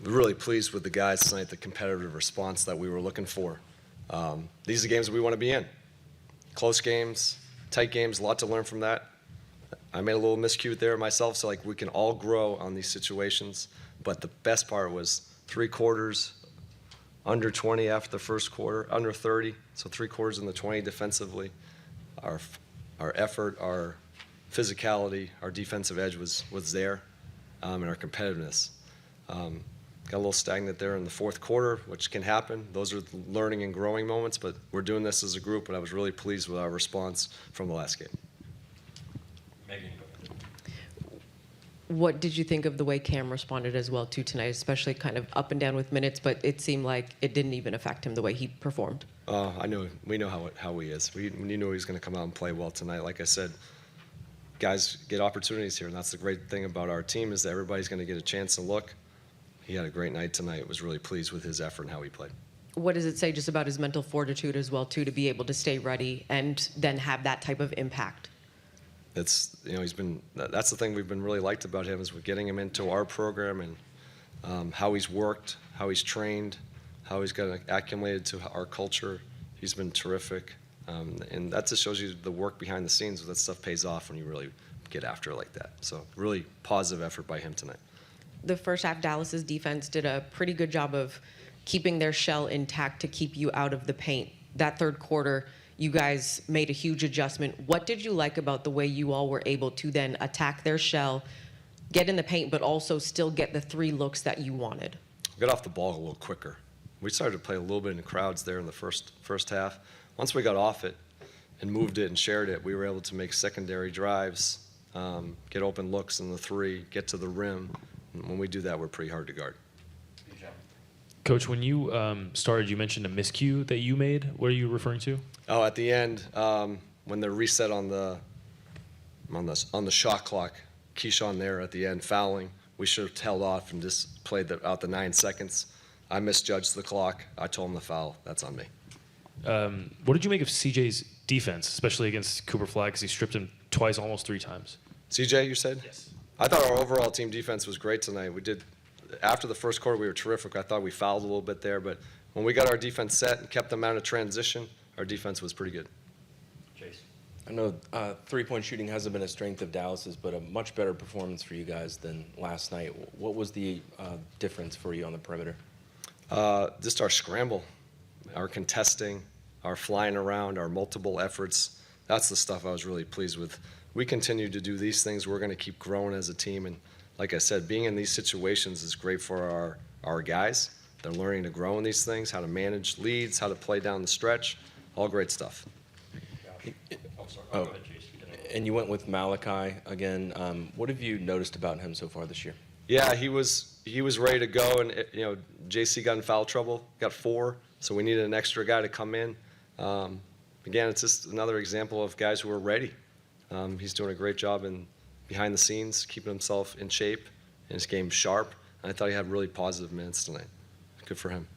We're really pleased with the guys tonight, the competitive response that we were looking for. These are the games that we want to be in. Close games, tight games, a lot to learn from that. I made a little miscue there myself, so like we can all grow on these situations. But the best part was 3 quarters, under 20 after the first quarter, under 30, so 3 quarters in the 20 defensively. Our effort, our physicality, our defensive edge was there, and our competitiveness. Got a little stagnant there in the fourth quarter, which can happen. Those are learning and growing moments, but we're doing this as a group, and I was really pleased with our response from the last game. Megan. What did you think of the way Cam responded as well too tonight, especially kind of up and down with minutes, but it seemed like it didn't even affect him the way he performed? We know how he is. We knew he was going to come out and play well tonight. Like I said, guys get opportunities here, and that's the great thing about our team is that everybody's going to get a chance to look. He had a great night tonight. Was really pleased with his effort and how he played. What does it say just about his mental fortitude as well too, to be able to stay ready and then have that type of impact? That's the thing we've been really liked about him is we're getting him into our program and how he's worked, how he's trained, how he's got acclimated to our culture. He's been terrific, and that just shows you the work behind the scenes. That stuff pays off when you really get after it like that. So really positive effort by him tonight. The first half, Dallas's defense did a pretty good job of keeping their shell intact to keep you out of the paint. That third quarter, you guys made a huge adjustment. What did you like about the way you all were able to then attack their shell, get in the paint, but also still get the 3 looks that you wanted? Got off the ball a little quicker. We started to play a little bit in crowds there in the first half. Once we got off it and moved it and shared it, we were able to make secondary drives, get open looks in the 3, get to the rim. And when we do that, we're pretty hard to guard. Coach, when you started, you mentioned a miscue that you made. What are you referring to? Oh, at the end, when the reset on the shot clock, Keyshawn there at the end fouling, we should have held off and just played out the 9 seconds. I misjudged the clock. I told him the foul. That's on me. What did you make of CJ's defense, especially against 𝗙𝗢𝗟𝗡, because he stripped him twice, almost 3 times? CJ, you said? Yes. I thought our overall team defense was great tonight. We did, after the first quarter, we were terrific. I thought we fouled a little bit there, but when we got our defense set and kept them out of transition, our defense was pretty good. Chase. I know 3-point shooting hasn't been a strength of Dallas's, but a much better performance for you guys than last night. What was the difference for you on the perimeter? Just our scramble, our contesting, our flying around, our multiple efforts. That's the stuff I was really pleased with. We continue to do these things. We're going to keep growing as a team. And like I said, being in these situations is great for our guys. They're learning to grow in these things, how to manage leads, how to play down the stretch. All great stuff. Go ahead, Chase. And you went with 𝗙𝗢𝗟𝗡 again. What have you noticed about him so far this year? Yeah, he was ready to go, and JC got in foul trouble, got 4, so we needed an extra guy to come in. Again, it's just another example of guys who are ready. He's doing a great job behind the scenes, keeping himself in shape, and his game sharp. And I thought he had really positive minutes tonight. Good for him.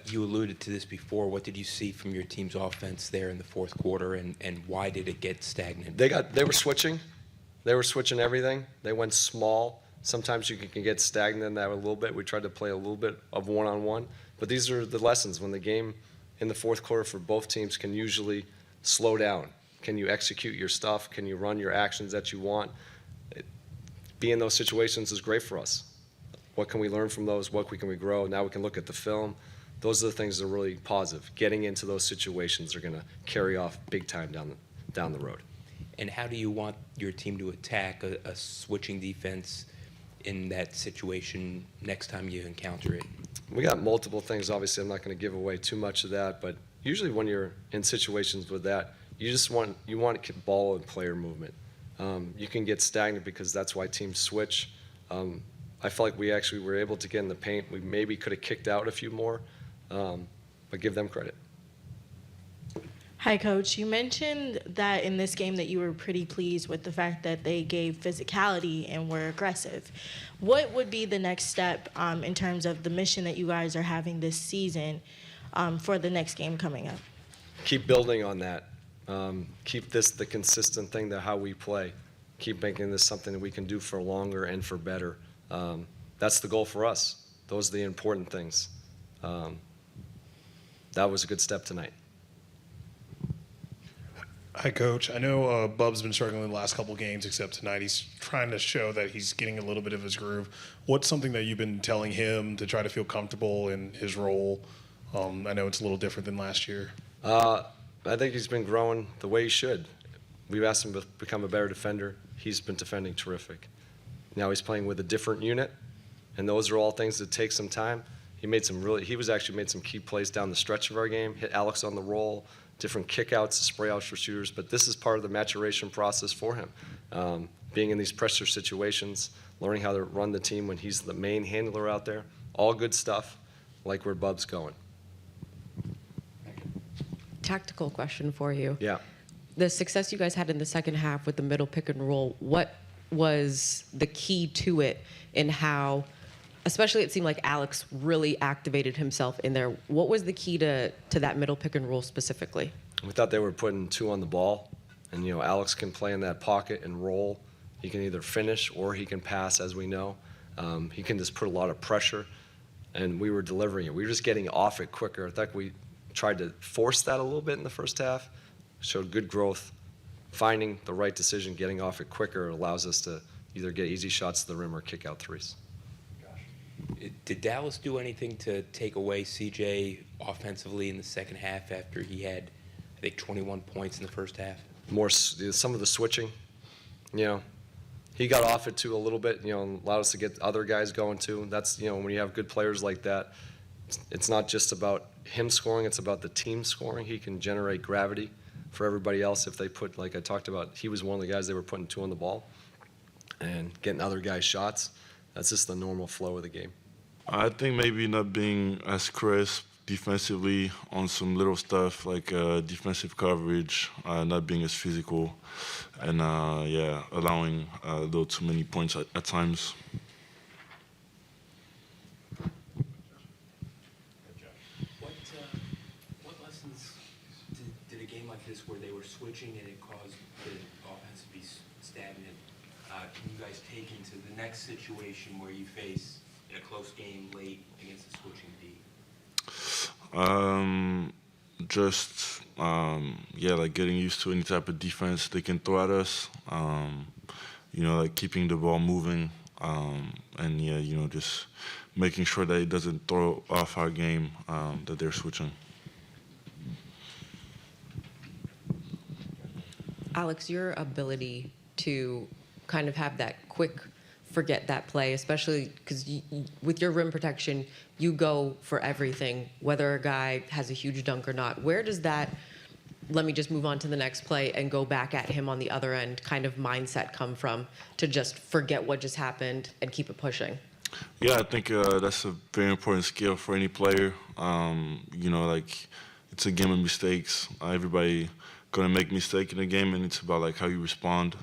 You alluded to this before. What did you see from your team's offense there in the fourth quarter, and why did it get stagnant? They were switching. They were switching everything. They went small. Sometimes you can get stagnant in that a little bit. We tried to play a little bit of one-on-one. But these are the lessons. When the game in the fourth quarter for both teams can usually slow down. Can you execute your stuff? Can you run your actions that you want? Being in those situations is great for us. What can we learn from those? What can we grow? Now we can look at the film. Those are the things that are really positive. Getting into those situations are going to carry off big time down the road. And how do you want your team to attack a switching defense in that situation next time you encounter it? We got multiple things. Obviously, I'm not going to give away too much of that, but usually when you're in situations with that, you want ball and player movement. You can get stagnant because that's why teams switch. I felt like we actually were able to get in the paint. We maybe could have kicked out a few more, but give them credit. Hi, Coach. You mentioned that in this game that you were pretty pleased with the fact that they gave physicality and were aggressive. What would be the next step in terms of the mission that you guys are having this season for the next game coming up? Keep building on that. Keep this the consistent thing to how we play. Keep making this something that we can do for longer and for better. that's the goal for us. Those are the important things. That was a good step tonight. Hi, Coach. I know Bub's been struggling the last couple games, except tonight. He's trying to show that he's getting a little bit of his groove. What's something that you've been telling him to try to feel comfortable in his role? I know it's a little different than last year. I think he's been growing the way he should. We've asked him to become a better defender. He's been defending terrific. Now he's playing with a different unit, and those are all things that take some time. He was actually made some key plays down the stretch of our game, hit Alex on the roll, different kickouts, spray outs for shooters, but this is part of the maturation process for him. Being in these pressure situations, learning how to run the team when he's the main handler out there, all good stuff, like where Bub's going. Tactical question for you. Yeah. The success you guys had in the second half with the middle pick and roll, what was the key to it in how, especially it seemed like Alex really activated himself in there. What was the key to that middle pick and roll specifically? We thought they were putting 2 on the ball, and Alex can play in that pocket and roll. He can either finish or he can pass, as we know. He can just put a lot of pressure, and we were delivering it. We were just getting off it quicker. I think we tried to force that a little bit in the first half, showed good growth. Finding the right decision, getting off it quicker allows us to either get easy shots to the rim or kick out threes. Did Dallas do anything to take away CJ offensively in the second half after he had, I think, 21 points in the first half? Some of the switching, he got off it too a little bit, allowed us to get other guys going too. That's, when you have good players like that, it's not just about him scoring, it's about the team scoring. He can generate gravity for everybody else if they put, like I talked about, he was one of the guys they were putting 2 on the ball and getting other guys shots. That's just the normal flow of the game. I think maybe not being as crisp defensively on some little stuff like defensive coverage, not being as physical, and allowing a little too many points at times. What lessons did a game like this where they were switching and it caused the offense to be stagnant, can you guys take into the next situation where you face in a close game late against a switching D? Like getting used to any type of defense they can throw at us. Like keeping the ball moving, just making sure that it doesn't throw off our game, that they're switching. Alex, your ability to kind of have that quick forget that play, especially because with your rim protection, you go for everything, whether a guy has a huge dunk or not. Where does that, let me just move on to the next play and go back at him on the other end, kind of mindset come from to just forget what just happened and keep it pushing? Yeah, I think that's a very important skill for any player. It's a game of mistakes. Everybody gonna make mistakes in a game, and it's about how you respond.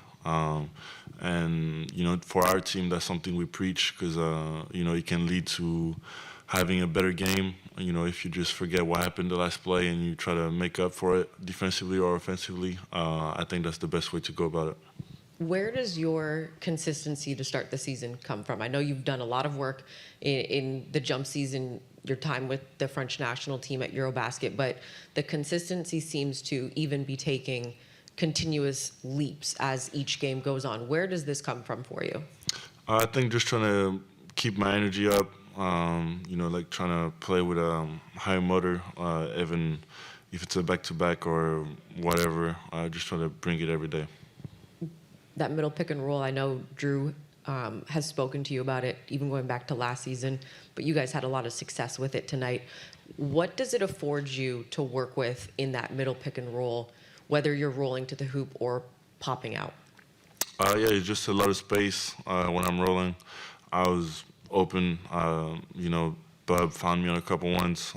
For our team, that's something we preach because it can lead to having a better game. If you just forget what happened the last play and you try to make up for it defensively or offensively, I think that's the best way to go about it. Where does your consistency to start the season come from? I know you've done a lot of work in the jump season, your time with the French national team at Eurobasket, but the consistency seems to even be taking continuous leaps as each game goes on. Where does this come from for you? I think just trying to keep my energy up, trying to play with a high motor, even if it's a back-to-back or whatever, just trying to bring it every day. That middle pick and roll, I know Drew has spoken to you about it, even going back to last season, but you guys had a lot of success with it tonight. What does it afford you to work with in that middle pick and roll, whether you're rolling to the hoop or popping out? It's just a lot of space when I'm rolling. I was open, Bub found me on a couple ones,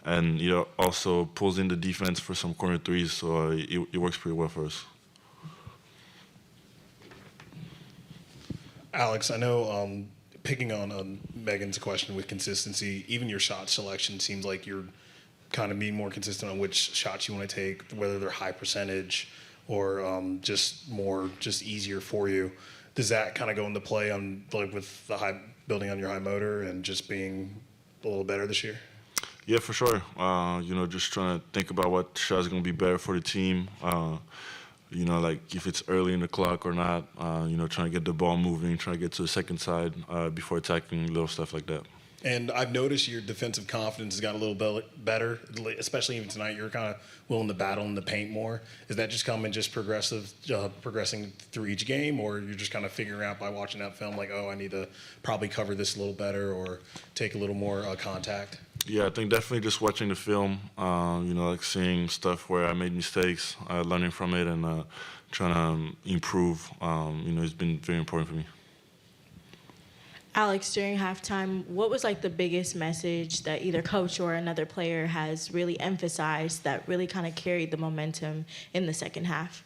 and also pulls in the defense for some corner threes, so it works pretty well for us. Alex, I know picking on Megan's question with consistency, even your shot selection seems like you're kind of being more consistent on which shots you want to take, whether they're high percentage or just easier for you. Does that kind of go into play on with the building on your high motor and just being a little better this year? Yeah, for sure. Just trying to think about what shot's going to be better for the team. Like if it's early in the clock or not, trying to get the ball moving, trying to get to the second side before attacking, little stuff like that. And I've noticed your defensive confidence has got a little better, especially even tonight. You're kind of willing to battle in the paint more. Is that just coming just progressing through each game, or you're just kind of figuring out by watching that film, like, oh, I need to probably cover this a little better or take a little more contact? Yeah, I think definitely just watching the film, like seeing stuff where I made mistakes, learning from it, and trying to improve, has been very important for me. Alex, during halftime, what was like the biggest message that either coach or another player has really emphasized that really kind of carried the momentum in the second half?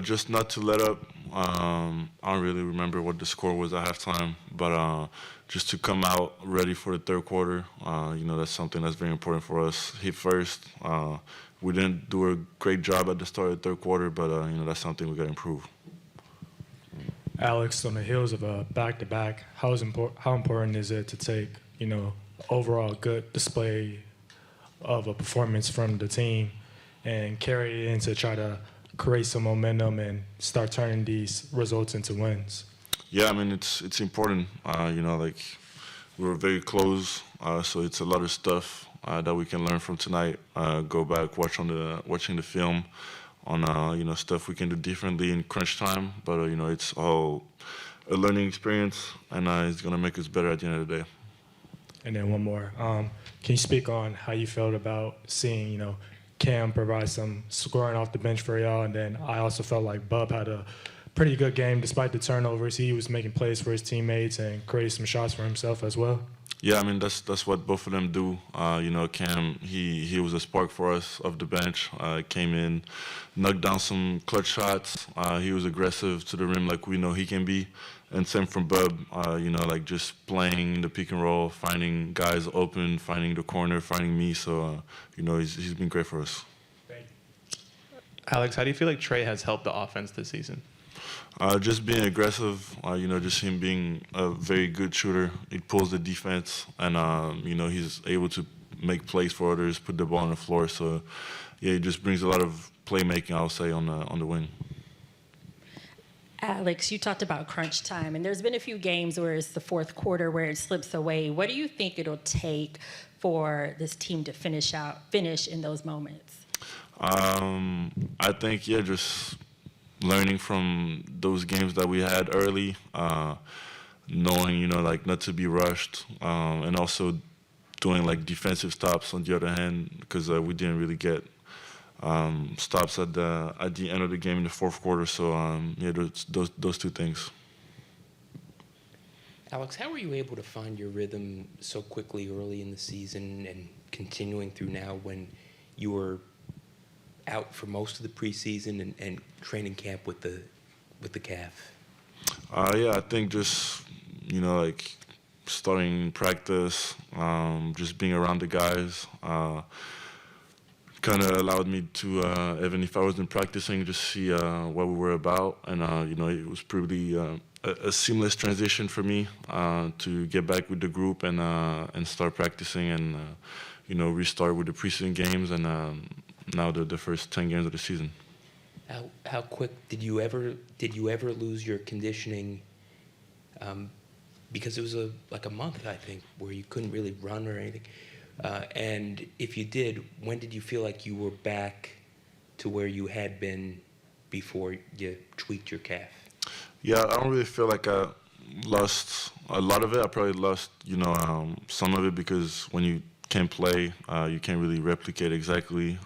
Just not to let up. I don't really remember what the score was at halftime, but just to come out ready for the third quarter. That's something that's very important for us. Hit first. We didn't do a great job at the start of the third quarter, but that's something we got to improve. Alex, on the heels of a back-to-back, how important is it to take, overall good display of a performance from the team and carry it in to try to create some momentum and start turning these results into wins? Yeah, I mean, it's important. We were very close, so it's a lot of stuff that we can learn from tonight. Go back, watching the film on stuff we can do differently in crunch time, but it's all a learning experience, and it's gonna make us better at the end of the day. And then one more, can you speak on how you felt about seeing Cam provide some scoring off the bench for y'all? And then I also felt like Bub had a pretty good game despite the turnovers. He was making plays for his teammates and created some shots for himself as well. Yeah, I mean, that's what both of them do. Cam, he was a spark for us off the bench. Came in, knocked down some clutch shots. He was aggressive to the rim like we know he can be. And same from Bub, just playing the pick and roll, finding guys open, finding the corner, finding me. So, he's been great for us. Alex, how do you feel like Trey has helped the offense this season? Just being aggressive, just him being a very good shooter. He pulls the defense, and, he's able to make plays for others, put the ball on the floor. So, yeah, he just brings a lot of playmaking, I would say, on the wing. Alex, you talked about crunch time, and there's been a few games where it's the fourth quarter where it slips away. What do you think it'll take for this team to finish in those moments? I think, just learning from those games that we had early, knowing, not to be rushed, and also doing, defensive stops on the other hand, because we didn't really get stops at the end of the game in the fourth quarter. So, those two things. Alex, how were you able to find your rhythm so quickly early in the season and continuing through now when you were out for most of the preseason and training camp with the calf? I think just starting practice, just being around the guys, kind of allowed me to even if I wasn't practicing, just see what we were about, and it was pretty a seamless transition for me to get back with the group and start practicing and restart with the preseason games and now the first 10 games of the season. How quick did you ever lose your conditioning? Because it was a month, I think, where you couldn't really run or anything. And if you did, when did you feel like you were back to where you had been before you tweaked your calf? Yeah, I don't really feel like I lost a lot of it. I probably lost, some of it because when you can't play, you can't really replicate exactly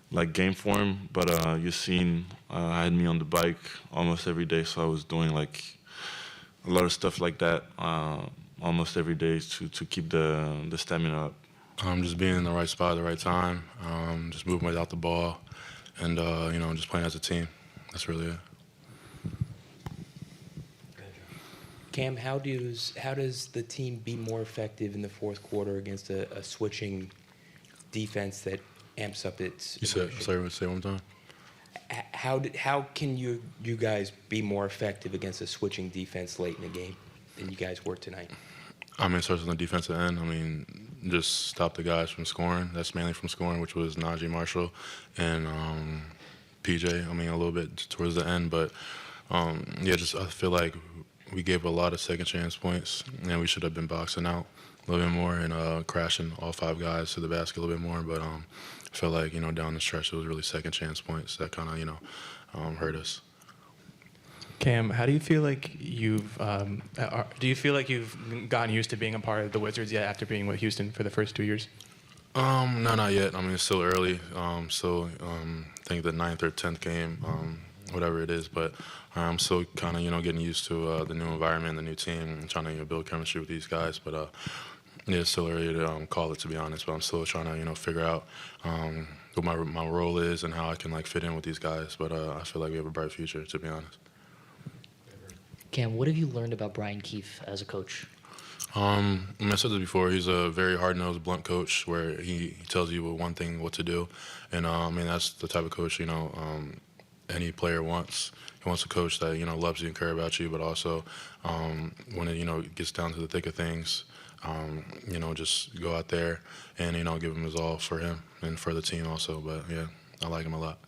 like game form. But you've seen I had me on the bike almost every day, so I was doing like a lot of stuff like that almost every day to keep the stamina up. Just being in the right spot at the right time, just moving without the ball, and just playing as a team. That's really it. Cam, how does the team be more effective in the fourth quarter against a switching defense that amps up its aggression? Say one more time. How can you guys be more effective against a switching defense late in the game? than you guys were tonight? I mean, starts on the defensive end. I mean, just stop the guys from scoring. That's mainly from scoring, which was 𝗎𝗎 Marshall and PJ. I mean, a little bit towards the end, but yeah, just I feel like we gave a lot of second chance points, and we should have been boxing out a little bit more and crashing all 5 guys to the basket a little bit more. But I feel like, you know, down the stretch, it was really second chance points that kind of, you know, hurt us. Cam, how do you feel like do you feel like you've gotten used to being a part of the Wizards yet after being with Houston for the first 2 years? No, not yet. I mean, it's still early. So I think the 9th or 10th game, whatever it is, but I'm still kind of, you know, getting used to the new environment, the new team, and trying to, you know, build chemistry with these guys. But yeah, it's still early to call it, to be honest. But I'm still trying to, you know, figure out what my role is and how I can like fit in with these guys. But I feel like we have a bright future, to be honest. Cam, what have you learned about Brian Keefe as a coach? I mean, I said this before. He's a very hard-nosed, blunt coach where he tells you one thing what to do, and I mean that's the type of coach, you know, any player wants. He wants a coach that, you know, loves you and cares about you, but also when it, you know, gets down to the thick of things, you know, just go out there and, you know, give him his all for him and for the team also. But yeah, I like him a lot.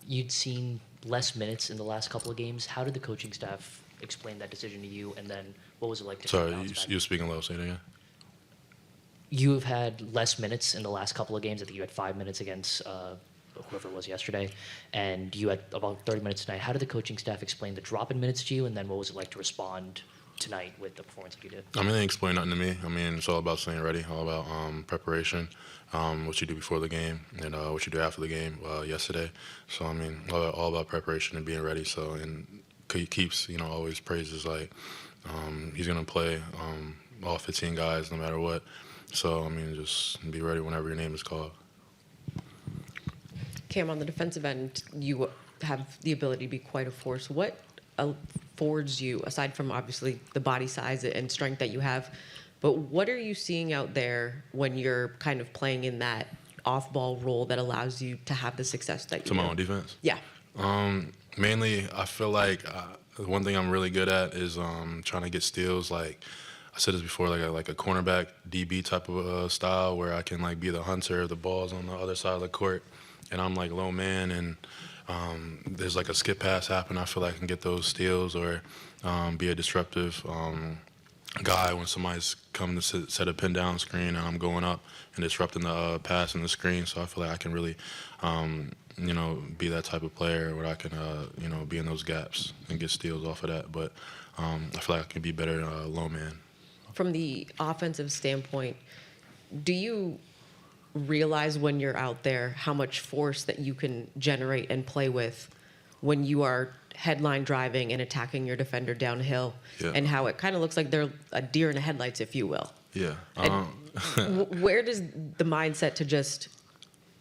You'd seen less minutes in the last couple of games. How did the coaching staff explain that decision to you, and then what was it like to Sorry, you're speaking low. Say it again. You have had less minutes in the last couple of games. I think you had 5 minutes against whoever it was yesterday, and you had about 30 minutes tonight. How did the coaching staff explain the drop in minutes to you, and then what was it like to respond tonight with the performance that you did? I mean, they didn't explain nothing to me. I mean, it's all about staying ready, all about preparation, what you do before the game, and what you do after the game yesterday. So, I mean, all about preparation and being ready. So, and he keeps, you know, always praises like he's going to play all 15 guys no matter what. So, I mean, just be ready whenever your name is called. Cam, on the defensive end, you have the ability to be quite a force. What affords you, aside from obviously the body size and strength that you have, but what are you seeing out there when you're kind of playing in that off-ball role that allows you to have the success that you do? To my own defense? Yeah. Mainly, I feel like one thing I'm really good at is trying to get steals. Like I said this before, like a cornerback DB type of style where I can like be the hunter. The ball's on the other side of the court, and I'm like low man, and there's like a skip pass happen. I feel like I can get those steals or be a disruptive guy when somebody's coming to set a pin down screen and I'm going up and disrupting the pass and the screen. So I feel like I can really, you know, be that type of player where I can, you know, be in those gaps and get steals off of that. But I feel like I can be better low man. From the offensive standpoint, do you realize when you're out there how much force that you can generate and play with when you are headline driving and attacking your defender downhill, and how it kind of looks like they're a deer in the headlights, if you will? Yeah. Where does the mindset to just,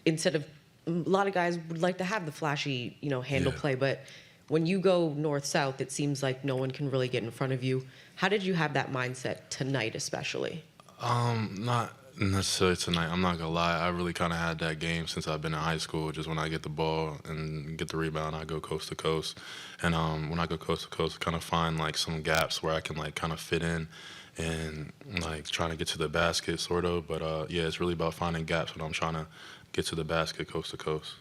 instead of, a lot of guys would like to have the flashy, you know, handle play, but when you go north-south, it seems like no one can really get in front of you. How did you have that mindset tonight, especially? Not necessarily tonight. I'm not gonna lie. I really kind of had that game since I've been in high school. Just when I get the ball and get the rebound, I go coast to coast. And when I go coast to coast, I kind of find like some gaps where I can like kind of fit in and like trying to get to the basket, sort of. But yeah, it's really about finding gaps when I'm trying to get to the basket coast to coast.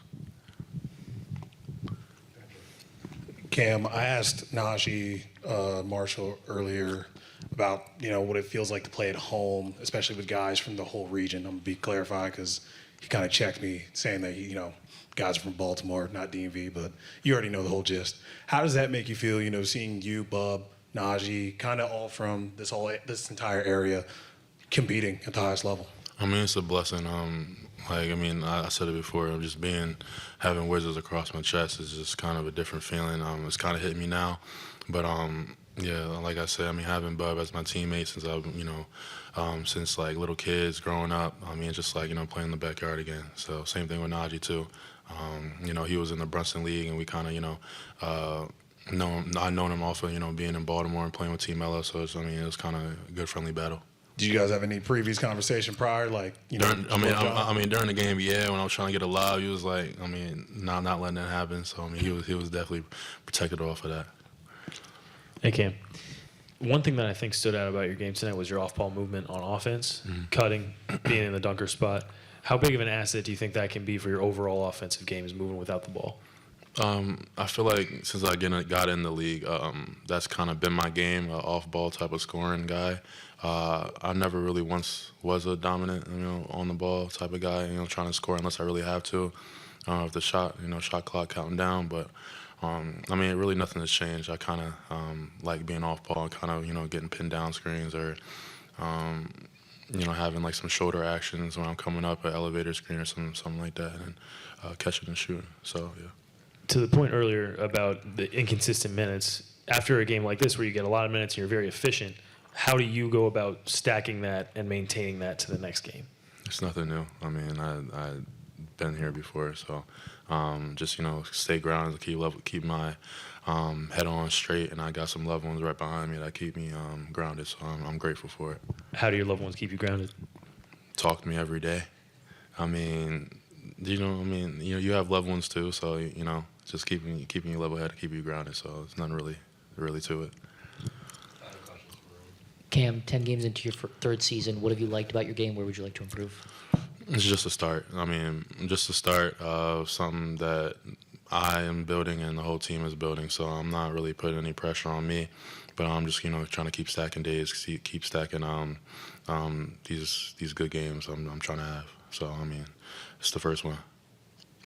Cam, I asked 𝗎𝗎 Marshall earlier about, you know, what it feels like to play at home, especially with guys from the whole region. I'm going to clarify because he kind of checked me saying that, you know, guys are from Baltimore, not DMV, but you already know the whole gist. How does that make you feel, you know, seeing you, Bub, 𝗎𝗎, kind of all from this entire area competing at the highest level? I mean, it's a blessing. Like, I mean, I said it before, just having Wizards across my chest is just kind of a different feeling. It's kind of hitting me now. But, yeah, like I said, I mean, having Bub as my teammate since I've, you know, since like little kids growing up, I mean, just like, you know, playing in the backyard again. So same thing with 𝗎𝗎, too. You know, he was in the Brunson League, and we kind of, you know I've known him also, you know, being in Baltimore and playing with Team 𝗪𝗓. So, I mean, it was kind of a good, friendly battle. Did you guys have any previous conversation prior, like, you know? During the game, yeah. When I was trying to get a lob, he was like, I mean, not letting that happen. So I mean, he was definitely protected off of that. Hey Cam, one thing that I think stood out about your game tonight was your off-ball movement on offense, cutting, being in the dunker spot. How big of an asset do you think that can be for your overall offensive game, is moving without the ball? I feel like since I got in the league, that's kind of been my game, an off-ball type of scoring guy. I never really once was a dominant, on the ball type of guy, trying to score unless I really have to. If the shot clock counting down, but really nothing has changed. I kind of like being off ball, kind of getting pinned down screens or having like some shoulder actions when I'm coming up an elevator screen or something like that, and catching and shooting. So yeah. To the point earlier about the inconsistent minutes, after a game like this where you get a lot of minutes and you're very efficient, how do you go about stacking that and maintaining that to the next game? It's nothing new. I've been here before, so just stay grounded, keep my head on straight, and I got some loved ones right behind me that keep me grounded. So I'm grateful for it. How do your loved ones keep you grounded? Talk to me every day. You have loved ones too, so just keeping you level headed, keep you grounded. So it's nothing really to it. Cam, 10 games into your third season, what have you liked about your game? Where would you like to improve? It's just a start. Just a start of something that I am building and the whole team is building. So I'm not really putting any pressure on me, but I'm just trying to keep stacking days, keep stacking these good games I'm trying to have. So it's the first one.